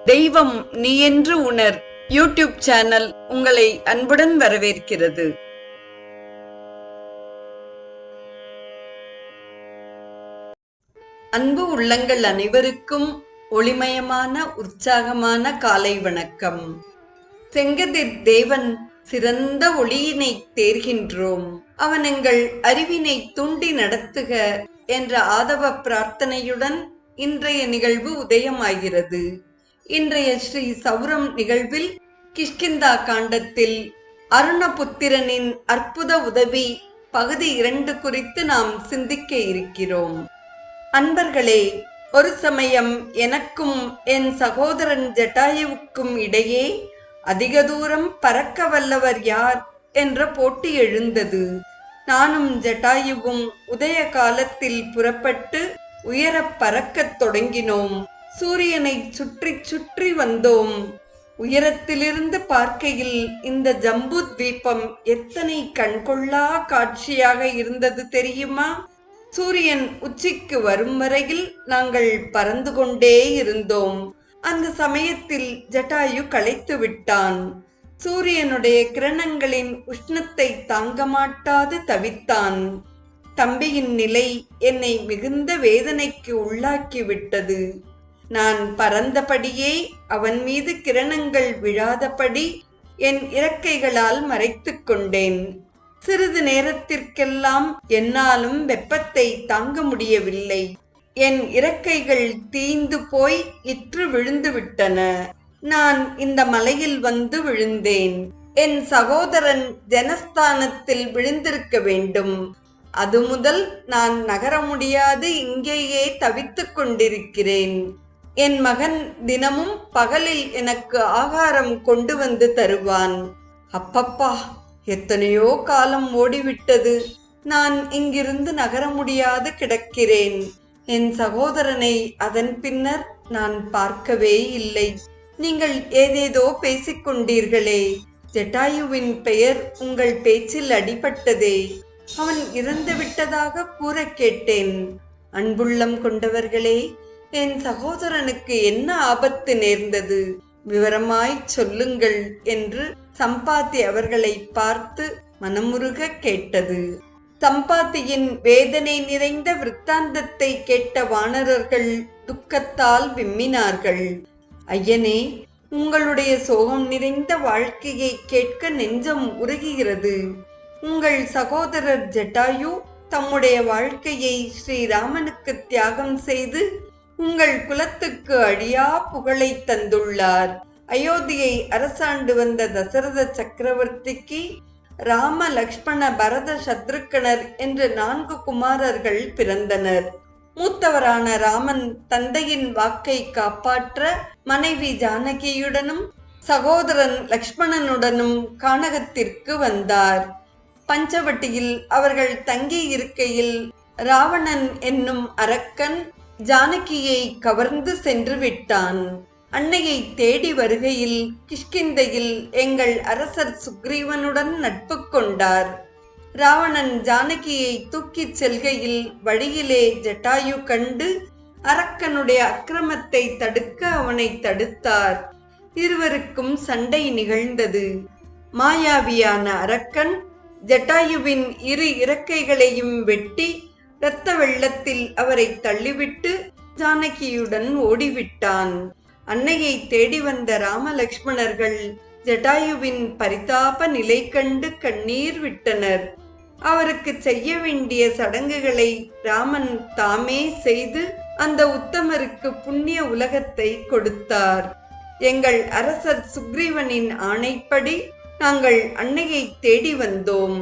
தெய்வம் நீ என்று உணர் யூடியூப் சேனல் உங்களை அன்புடன் வரவேற்கிறது. அன்பு உள்ளங்கள் அனைவருக்கும் ஒளிமயமான உற்சாகமான காலை வணக்கம். செங்கதிர் தேவன் சிறந்த ஒளியினை தேர்கின்றோம், அவன் எங்கள் அறிவினை தூண்டி நடத்துக என்ற ஆதவ பிரார்த்தனையுடன் இன்றைய நிகழ்வு உதயமாகிறது. இன்றைய ஸ்ரீ சௌரம் நிகழ்வில் கிஷ்கிந்தா காண்டத்தில் அருணபுத்திரனின் அற்புத உதவி பகுதி 2 குறித்து நாம் சிந்திக்க இருக்கிறோம். அன்பர்களே, ஒரு சமயம் எனக்கும் என் சகோதரன் ஜட்டாயுவுக்கும் இடையே அதிக தூரம் பறக்க வல்லவர் யார் என்ற போட்டி எழுந்தது. நானும் ஜட்டாயுவும் உதய காலத்தில் புறப்பட்டு உயர பறக்கத் தொடங்கினோம். சூரியனை சுற்றி சுற்றி வந்தோம். உயரத்திலிருந்து பார்க்கையில் இந்த ஜம்பு தீபம் எத்தனை கண்கொள்ளா காட்சியாக இருந்தது தெரியுமா? சூரியன் உச்சிக்கு வரும் வரையில் நாங்கள் பறந்து கொண்டே இருந்தோம். அந்த சமயத்தில் ஜட்டாயு களைத்து விட்டான். சூரியனுடைய கிரணங்களின் உஷ்ணத்தை தாங்க மாட்டாது தவித்தான். தம்பியின் நிலை என்னை மிகுந்த வேதனைக்கு உள்ளாக்கி விட்டது. நான் பறந்தபடியே அவன் மீது கிரணங்கள் விழாதபடி என் இறக்கைகளால் மறைத்து கொண்டேன். சிறிது நேரத்திற்கெல்லாம் என்னாலும் வெப்பத்தை தாங்க முடியவில்லை. என் இறக்கைகள் தீந்து போய் இற்று விழுந்து விட்டன. நான் இந்த மலையில் வந்து விழுந்தேன். என் சகோதரன் ஜனஸ்தானத்தில் விழுந்திருக்க வேண்டும். அது முதல் நான் நகர முடியாது இங்கேயே தவித்துக் கொண்டிருக்கிறேன். என் மகன் தினமும் பகலில் எனக்கு ஆகாரம் கொண்டு வந்து தருவான். அப்பப்பா, எத்தனையோ காலம் ஓடிவிட்டது. நான் இங்கிருந்து நகர முடியாது கிடக்கிறேன். என் சகோதரனை அதன் பின்னர் நான் பார்க்கவே இல்லை. நீங்கள் ஏதேதோ பேசிக்கொண்டீர்களே, ஜட்டாயுவின் பெயர் உங்கள் பேச்சில் அடிபட்டதே. அவன் இறந்து விட்டதாக கூற கேட்டேன். அன்புள்ளம் கொண்டவர்களே, என் சகோதரனுக்கு என்ன ஆபத்து நேர்ந்தது? விவரமாய் சொல்லுங்கள் என்று சம்பாத்தி அவர்களை பார்த்து மனமுருக கேட்டது. சம்பாத்தியின் வேதனை நிறைந்த விற்த்தாந்தத்தை கேட்ட வானரர்கள் துக்கத்தால் விம்மினார்கள். ஐயனே, உங்களுடைய சோகம் நிறைந்த வாழ்க்கையை கேட்க நெஞ்சம் உருகுகிறது. உங்கள் சகோதரர் ஜட்டாயு தம்முடைய வாழ்க்கையை ஸ்ரீராமனுக்கு தியாகம் செய்து உங்கள் குலத்துக்கு அழியா புகழை தந்துள்ளார். அயோத்தியை அரசாண்டு வந்த தசரத சக்கரவர்த்திக்கு ராம, லக்ஷ்மண, பரத, சத்ருக்கனர் என்று 4 குமாரர்கள் பிறந்தனர். மூத்தவரான ராமன் தந்தையின் வாக்கை காப்பாற்ற மனைவி ஜானகியுடனும் சகோதரன் லக்ஷ்மணனுடனும் கானகத்திற்கு வந்தார். பஞ்சவட்டியில் அவர்கள் தங்கி இருக்கையில் ராவணன் என்னும் அரக்கன் ஜானகியை கவர்ந்து சென்று விட்டான். அன்னையை தேடி வருகையில் கிஷ்கிந்தையில் எங்கள் அரசர் சுக்ரீவனுடன் நட்பு கொண்டார். ராவணன் ஜானகியை தூக்கிச் செல்கையில் வழியிலே ஜட்டாயு கண்டு அரக்கனுடைய அக்கிரமத்தை தடுக்க அவனை தடுத்தார். இருவருக்கும் சண்டை நிகழ்ந்தது. மாயாவியான அரக்கன் ஜட்டாயுவின் 2 இறக்கைகளையும் வெட்டி இரத்த வெள்ளத்தில் அவரை தள்ளிவிட்டு ஜானகியுடன் ஓடிவிட்டான். அன்னையை தேடி வந்த ராமலக்ஷ்மணர்கள் ஜட்டாயுவின் பரிதாப நிலை கண்டு கண்ணீர் விட்டனர். அவருக்கு செய்ய வேண்டிய சடங்குகளை ராமன் தாமே செய்து அந்த உத்தமருக்கு புண்ணிய உலகத்தை கொடுத்தார். எங்கள் அரசர் சுக்ரீவனின் ஆணைப்படி நாங்கள் அன்னையை தேடி வந்தோம்.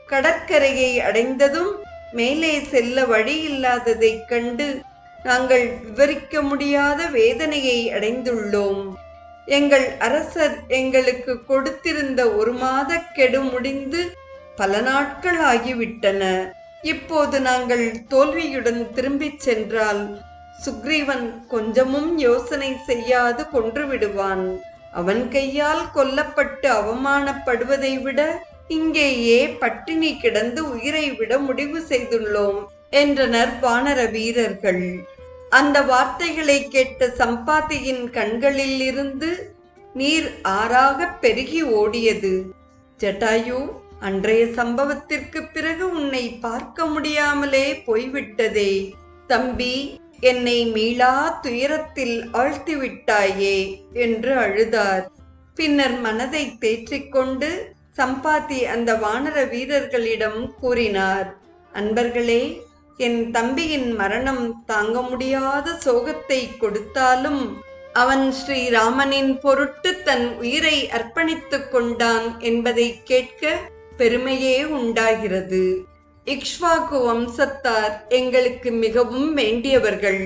கடற்கரையை அடைந்ததும் மேலே செல்ல வழி இல்லாததைக் கண்டு நாங்கள் விவரிக்க முடியாத வேதனையை அடைந்துள்ளோம். எங்கள் அரசர் எங்களுக்கு கொடுத்திருந்த 1 மாத கெடு முடிந்து பல நாட்கள் ஆகிவிட்டன. இப்போது நாங்கள் தோல்வியுடன் திரும்பிச் சென்றால் சுக்ரீவன் கொஞ்சமும் யோசனை செய்யாது கொன்று விடுவான். அவன் கையால் கொல்லப்பட்டு அவமானப்படுவதை விட இங்கேயே பட்டினி கிடந்து உயிரை விட முடிவு செய்துள்ளோம் என்றனர் வானர வீரர்கள். அந்த வார்த்தைகளை கேட்ட சம்பாதியின் கண்களில் இருந்து நீர் ஆறாக பெருகி ஓடியது. ஜட்டாயு, அன்றைய சம்பவத்திற்கு பிறகு உன்னை பார்க்க முடியாமலே போய்விட்டதே. தம்பி, என்னை மீளா துயரத்தில் ஆழ்த்திவிட்டாயே என்று அழுதார். பின்னர் மனதை தேற்றிக்கொண்டு சம்பாதி அந்த வானர வீரர்களிடம் கூறினார், அன்பர்களே, என் தம்பியின் மரணம் தாங்க முடியாத சோகத்தை கொடுத்தாலும் அவன் ஸ்ரீராமனின் பொருட்டு தன் உயிரை அர்ப்பணித்துக் கொண்டான் என்பதை கேட்க பெருமையே உண்டாகிறது. இக்ஷ்வாகு வம்சத்தார் எங்களுக்கு மிகவும் வேண்டியவர்கள்.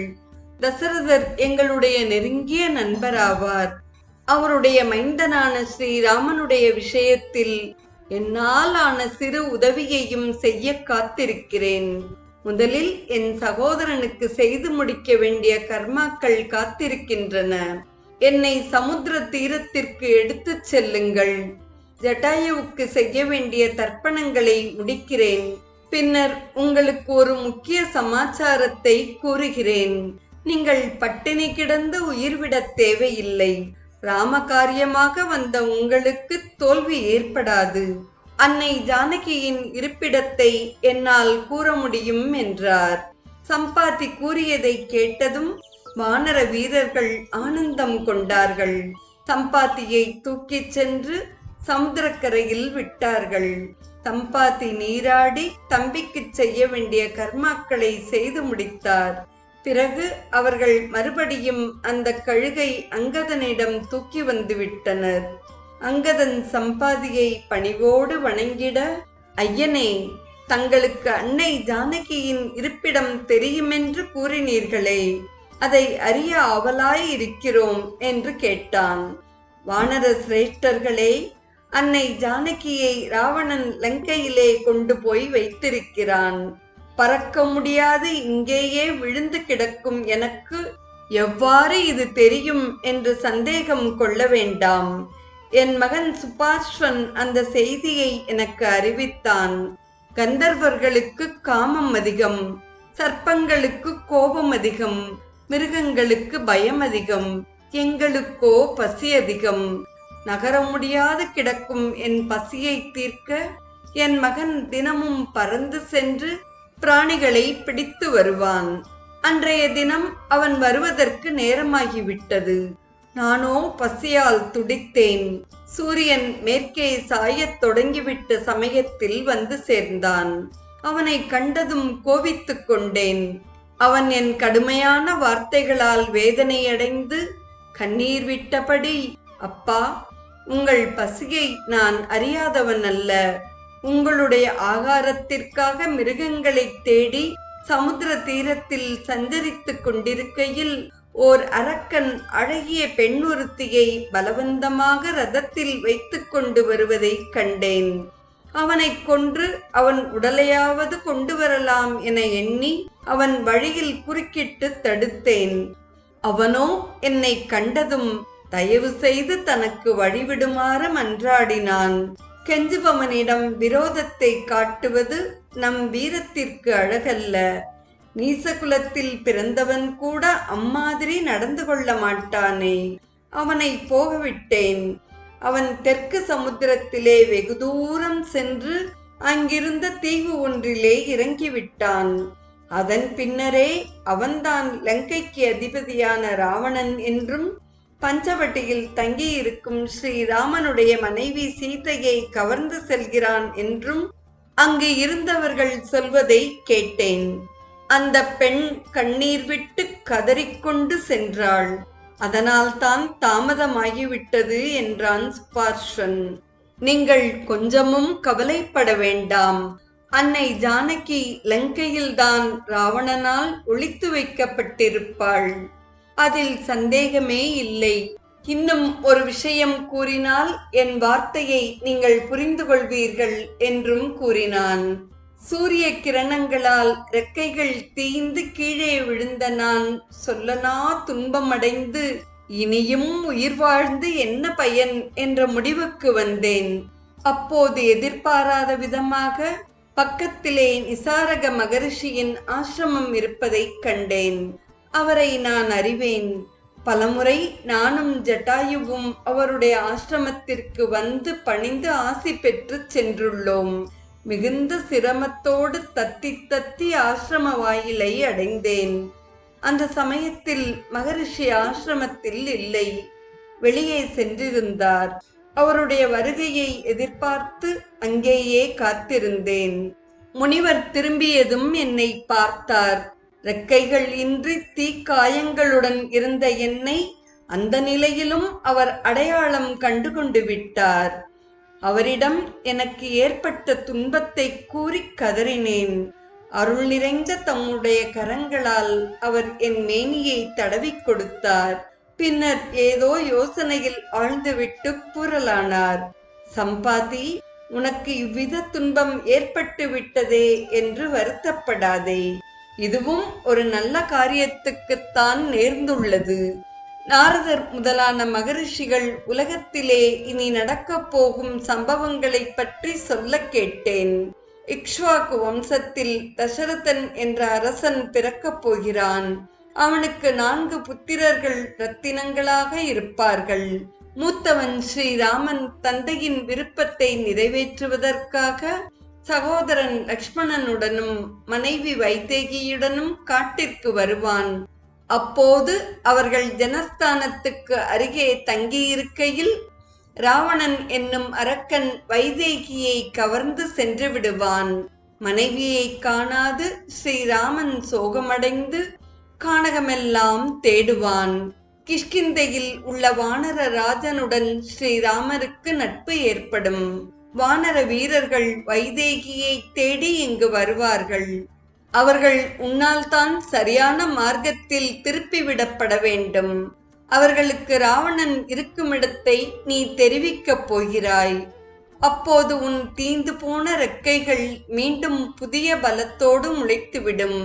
தசரதர் எங்களுடைய நெருங்கிய நண்பராவார். அவருடைய மைந்தனான ஸ்ரீராமனுடைய விஷயத்தில் என்னால் ஆன சிறு உதவியையும் செய்ய காத்திருக்கிறேன். முதலில் என் சகோதரனுக்கு செய்து முடிக்க வேண்டிய கர்மாக்கள் காத்திருக்கின்றன. என்னை சமுத்திர தீரத்திற்கு எடுத்துச் செல்லுங்கள். ஜட்டாயுவுக்கு செய்ய வேண்டிய தர்ப்பணங்களை முடிக்கிறேன். பின்னர் உங்களுக்கு ஒரு முக்கிய சமாச்சாரத்தை கூறுகிறேன். நீங்கள் பட்டினி கிடந்து உயிர்விடத் தேவையில்லை. ராமகாரியமாக வந்த உங்களுக்கு தோல்வி ஏற்படாது. அன்னை ஜானகியின் இருப்பிடத்தை என்னால் கூற முடியும் என்றார். சம்பாதி கூறியதை கேட்டதும் வானர வீரர்கள் ஆனந்தம் கொண்டார்கள். சம்பாத்தியை தூக்கிச் சென்று சமுத்திரக்கரையில் விட்டார்கள். சம்பாத்தி நீராடி தம்பிக்கு செய்ய வேண்டிய கர்மாக்களை செய்து முடித்தார். பிறகு அவர்கள் மறுபடியும் அந்த கழுகை அங்கதனிடம் தூக்கி வந்து விட்டனர். அங்கதன் சம்பாதியை பணிவோடு வணங்கிட, ஐயனே, தங்களுக்கு அன்னை ஜானகியின் இருப்பிடம் தெரியுமென்று கூறினீர்களே, அதை அறிய ஆவலாய் இருக்கிறோம் என்று கேட்டான். வானர சிரேஷ்டர்களே, அன்னை ஜானகியை ராவணன் லங்கையிலே கொண்டு போய் வைத்திருக்கிறான். பறக்க முடியாது இங்கேயே விழுந்து கிடக்கும் எனக்கு எவ்வாறு இது தெரியும் என்று சந்தேகம் கொள்ள வேண்டாம். என் மகன் சுபாஸ்வன் அந்த செய்தியை எனக்கு அறிவித்தான். கந்தர்வர்களுக்கு காமம் அதிகம், சர்ப்பங்களுக்கு கோபம் அதிகம், மிருகங்களுக்கு பயம் அதிகம், எங்களுக்கோ பசி அதிகம். நகர முடியாது கிடக்கும் என் பசியை தீர்க்க என் மகன் தினமும் பறந்து சென்று பிராணிகளை பிடித்து வருவான். அன்றைய தினம் அவன் வருவதற்கு நேரமாகிவிட்டது. நானோ பசியால் துடித்தேன். சூரியன் மேற்கே சாயத் தொடங்கிவிட்ட சமயத்தில் வந்து சேர்ந்தான். அவனை கண்டதும் கோபித்துக் கொண்டேன். அவன் என் கடுமையான வார்த்தைகளால் வேதனையடைந்து கண்ணீர் விட்டபடி, அப்பா, உங்கள் பசியை நான் அறியாதவன் அல்ல. உங்களுடைய ஆகாரத்திற்காக மிருகங்களை தேடி சமுத்திர தீரத்தில் சஞ்சரித்துக் கொண்டிருக்கையில் ஓர் அரக்கன் அழகிய பெண் ஒருத்தியை பலவந்தமாக ரதத்தில் வைத்துக் கொண்டு வருவதை கண்டேன். அவனை கொன்று அவன் உடலையாவது கொண்டு வரலாம் என எண்ணி அவன் வழியில் குறுக்கிட்டு தடுத்தேன். அவனோ என்னை கண்டதும் தயவு செய்து தனக்கு வழிவிடுமாறு மன்றாடினான். கெஞ்சுபவனிடம் விரோதத்தை காட்டுவது நம் வீரத்திற்கு அழகல்ல. நீசகுலத்தில் பிறந்தவன் கூட அம்மாதிரி நடந்து கொள்ள மாட்டானே. அவனை போகவிட்டேன். அவன் தெற்கு சமுத்திரத்திலே வெகு தூரம் சென்று அங்கிருந்த தீவு ஒன்றிலே இறங்கிவிட்டான். அதன் பின்னரே அவன்தான் லங்கைக்கு அதிபதியான ராவணன் என்றும் பஞ்சவட்டியில் தங்கியிருக்கும் ஸ்ரீராமனுடைய மனைவி சீதையை கவர்ந்து செல்கிறான் என்றும் அங்கு இருந்தவர்கள் சொல்வதை கேட்டேன். அந்த பெண் கண்ணீர் விட்டு கதறிக்கொண்டு சென்றாள். அதனால் தான் தாமதமாகிவிட்டது என்றான் சுபார்ஷன். நீங்கள் கொஞ்சமும் கவலைப்பட வேண்டாம். அன்னை ஜானகி லங்கையில்தான் ராவணனால் ஒளித்து வைக்கப்பட்டிருப்பாள். அதில் சந்தேகமே இல்லை. இன்னும் ஒரு விஷயம் கூறினால் என் வார்த்தையை நீங்கள் புரிந்து கொள்வீர்கள் என்றும் கூறினான். சூரிய கிரணங்களால் ரெக்கைகள் தீய்ந்து கீழே விழுந்த நான் சொல்லனா துன்பமடைந்து இனியும் உயிர் வாழ்ந்து என்ன பயன் என்ற முடிவுக்கு வந்தேன். அப்போது எதிர்பாராத விதமாக பக்கத்திலே நிசாரக மகரிஷியின் ஆசிரமம் இருப்பதை கண்டேன். அவரை நான் அறிவேன். பலமுறை நானும் ஜட்டாயுவும் அவருடைய ஆசிரமத்திற்கு வந்து பணிந்து ஆசி பெற்று சென்றுள்ளோம். மிகுந்த சிரமத்தோடு தத்தி தத்தி ஆசிரம வாயிலை அடைந்தேன். அந்த சமயத்தில் மகரிஷி ஆசிரமத்தில் இல்லை, வெளியே சென்றிருந்தார். அவருடைய வருகையை எதிர்பார்த்து அங்கேயே காத்திருந்தேன். முனிவர் திரும்பியதும் என்னை பார்த்தார். ரெக்கைகள் இன்றி தீக்காயங்களுடன் இருந்த என்னை அந்த நிலையிலும் அவர் அடையாளம் கண்டுகொண்டு விட்டார். அவரிடம் எனக்கு ஏற்பட்ட துன்பத்தை கூறி கதறினேன். அருள் நிறைந்த தம்முடைய கரங்களால் அவர் என் மேனியை தடவிக் கொடுத்தார். பின்னர் ஏதோ யோசனையில் ஆழ்ந்துவிட்டு கூறலானார், சம்பாதி, உனக்கு இவ்வித துன்பம் ஏற்பட்டு விட்டதே என்று வருத்தப்படாதே. இதுவும் ஒரு நல்ல காரியத்துக்குத்தான் நேர்ந்துள்ளது. நாரதர் முதலான மகரிஷிகள் உலகத்திலே இனி நடக்கப் போகும் சம்பவங்களை பற்றி சொல்ல கேட்டேன். இக்ஷ்வாக்கு வம்சத்தில் தசரதன் என்ற அரசன் பிறக்கப் போகிறான். அவனுக்கு 4 புத்திரர்கள் ரத்தினங்களாக இருப்பார்கள். மூத்தவன் ஸ்ரீராமன் தந்தையின் விருப்பத்தை நிறைவேற்றுவதற்காக சகோதரன் லக்ஷ்மணனுடனும் மனைவி வைதேகியுடனும் காட்டிற்கு வருவான். அப்போது அவர்கள் ஜனஸ்தானத்துக்கு அருகே தங்கியிருக்கையில் ராவணன் என்னும் அரக்கன் வைதேகியை கவர்ந்து சென்று விடுவான். மனைவியை காணாது ஸ்ரீராமன் சோகமடைந்து கானகமெல்லாம் தேடுவான். கிஷ்கிந்தையில் உள்ள வானர ராஜனுடன் ஸ்ரீராமருக்கு நட்பு ஏற்படும். வானர வீரர்கள் வைதேகியை தேடி இங்கு வருவார்கள். அவர்கள் உன்னால் தான் சரியான மார்க்கத்தில் திருப்பிவிடப்பட வேண்டும். அவர்களுக்கு ராவணன் இருக்குமிடத்தை நீ தெரிவிக்கப் போகிறாய். அப்போது உன் தீந்து போன ரெக்கைகள் மீண்டும் புதிய பலத்தோடு முளைத்துவிடும்.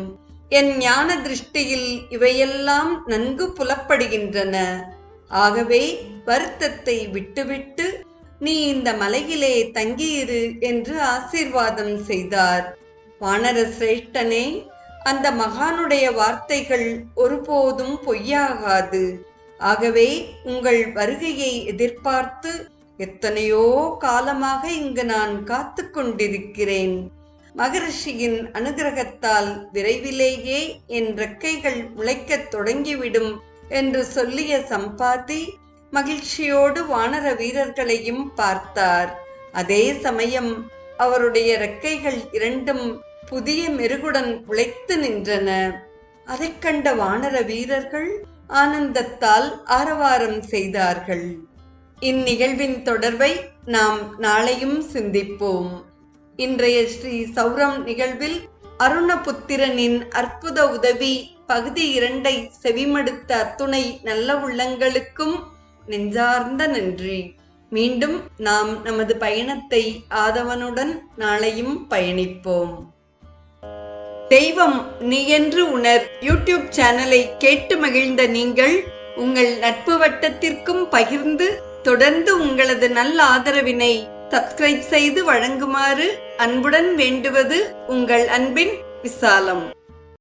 என் ஞான திருஷ்டியில் இவையெல்லாம் நன்கு புலப்படுகின்றன. ஆகவே வருத்தத்தை விட்டுவிட்டு நீ இந்த மலையிலே தங்கியிரு என்று ஆசீர்வாதம் செய்தார். வானர சிரேஷ்டனே, அந்த மகானுடைய வார்த்தைகள் ஒருபோதும் பொய்யாகாது. ஆகவே உங்கள் வருகையை எதிர்பார்த்து எத்தனையோ காலமாக இங்கு நான் காத்து கொண்டிருக்கிறேன். மகரிஷியின் அனுகிரகத்தால் விரைவிலேயே என் ரெக்கைகள் முளைக்கத் தொடங்கிவிடும் என்று சொல்லிய சம்பாதி மகிழ்ச்சியோடு வானர வீரர்களையும் பார்த்தார். அதே சமயம் அவருடைய ரெக்கைகள் 2ம் புதிய மெருகுடன் உழைத்து நின்றன. அதைக் கண்ட வானர வீரர்கள் ஆனந்தத்தால் ஆரவாரம் செய்தார்கள். இந்நிகழ்வின் தொடர்பை நாம் நாளையும் சிந்திப்போம். இன்றைய ஸ்ரீ சௌரம் நிகழ்வில் அருணபுத்திரனின் அற்புத உதவி பகுதி 2ஐ செவிமடுத்த அத்துணை நல்ல உள்ளங்களுக்கும் நெஞ்சார்ந்த நன்றி. மீண்டும் நாம் நமது பயணத்தை ஆதவனுடன் நாளையும் பயணிப்போம். தெய்வம் நீ என்று உணர் யூடியூப் சேனலை கேட்டு மகிழ்ந்த நீங்கள் உங்கள் நட்பு வட்டத்திற்கும் பகிர்ந்து தொடர்ந்து உங்களது நல்ல ஆதரவினை சப்ஸ்கிரைப் செய்து வழங்குமாறு அன்புடன் வேண்டுவது உங்கள் அன்பின் விசாலம்.